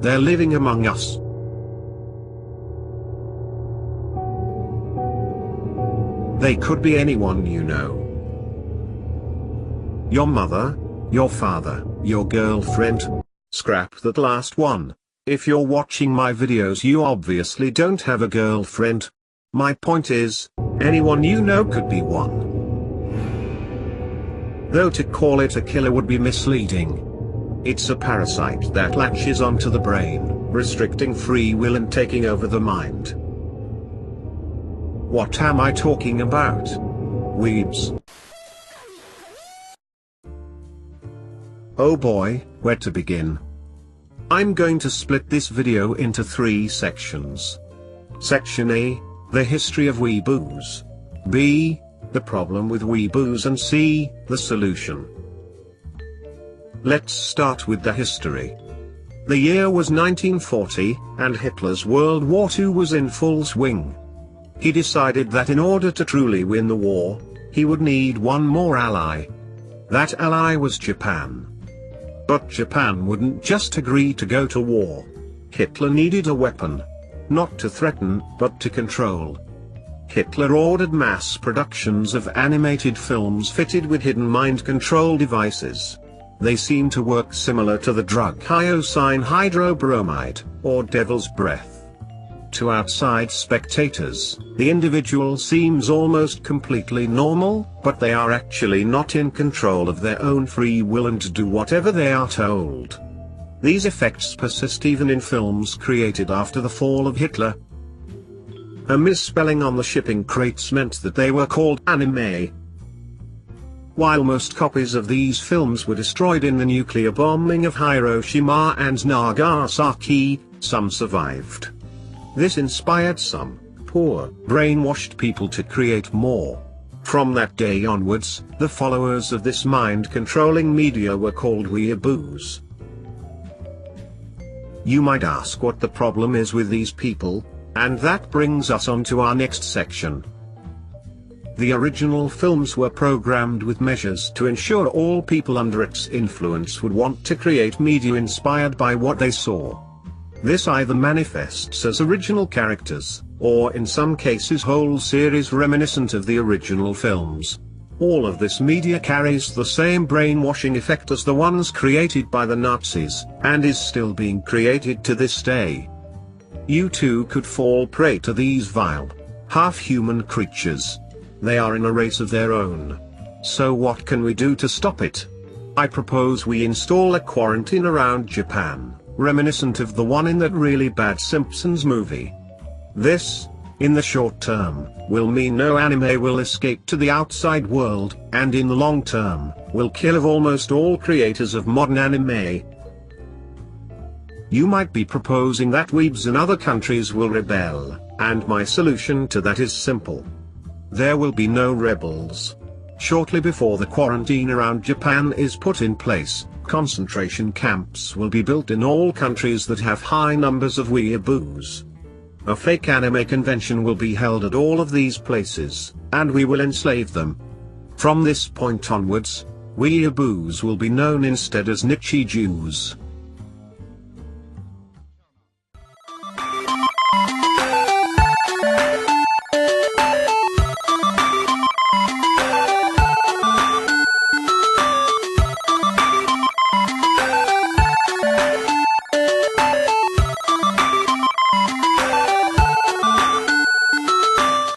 They're living among us. They could be anyone you know. Your mother, your father, your girlfriend. Scrap that last one. If you're watching my videos, you obviously don't have a girlfriend. My point is, anyone you know could be one. Though to call it a killer would be misleading. It's a parasite that latches onto the brain, restricting free will and taking over the mind. What am I talking about? Weebs. Oh boy, where to begin? I'm going to split this video into 3 sections. Section A, the history of weeboos. B, the problem with weeboos, and C, the solution. Let's start with the history. The year was 1940, and Hitler's World War II was in full swing. He decided that in order to truly win the war, he would need one more ally. That ally was Japan. But Japan wouldn't just agree to go to war. Hitler needed a weapon. Not to threaten, but to control. Hitler ordered mass productions of animated films fitted with hidden mind control devices. They seem to work similar to the drug hyoscine hydrobromide, or devil's breath. To outside spectators, the individual seems almost completely normal, but they are actually not in control of their own free will and do whatever they are told. These effects persist even in films created after the fall of Hitler. A misspelling on the shipping crates meant that they were called anime. While most copies of these films were destroyed in the nuclear bombing of Hiroshima and Nagasaki, some survived. This inspired some poor, brainwashed people to create more. From that day onwards, the followers of this mind-controlling media were called weeaboos. You might ask what the problem is with these people, and that brings us on to our next section. The original films were programmed with measures to ensure all people under its influence would want to create media inspired by what they saw. This either manifests as original characters, or in some cases whole series reminiscent of the original films. All of this media carries the same brainwashing effect as the ones created by the Nazis, and is still being created to this day. You too could fall prey to these vile, half-human creatures. They are in a race of their own. So what can we do to stop it? I propose we install a quarantine around Japan, reminiscent of the one in that really bad Simpsons movie. This, in the short term, will mean no anime will escape to the outside world, and in the long term, will kill almost all creators of modern anime. You might be proposing that weebs in other countries will rebel, and my solution to that is simple. There will be no rebels. Shortly before the quarantine around Japan is put in place, concentration camps will be built in all countries that have high numbers of weeaboos. A fake anime convention will be held at all of these places, and we will enslave them. From this point onwards, weeaboos will be known instead as Nichi Jews.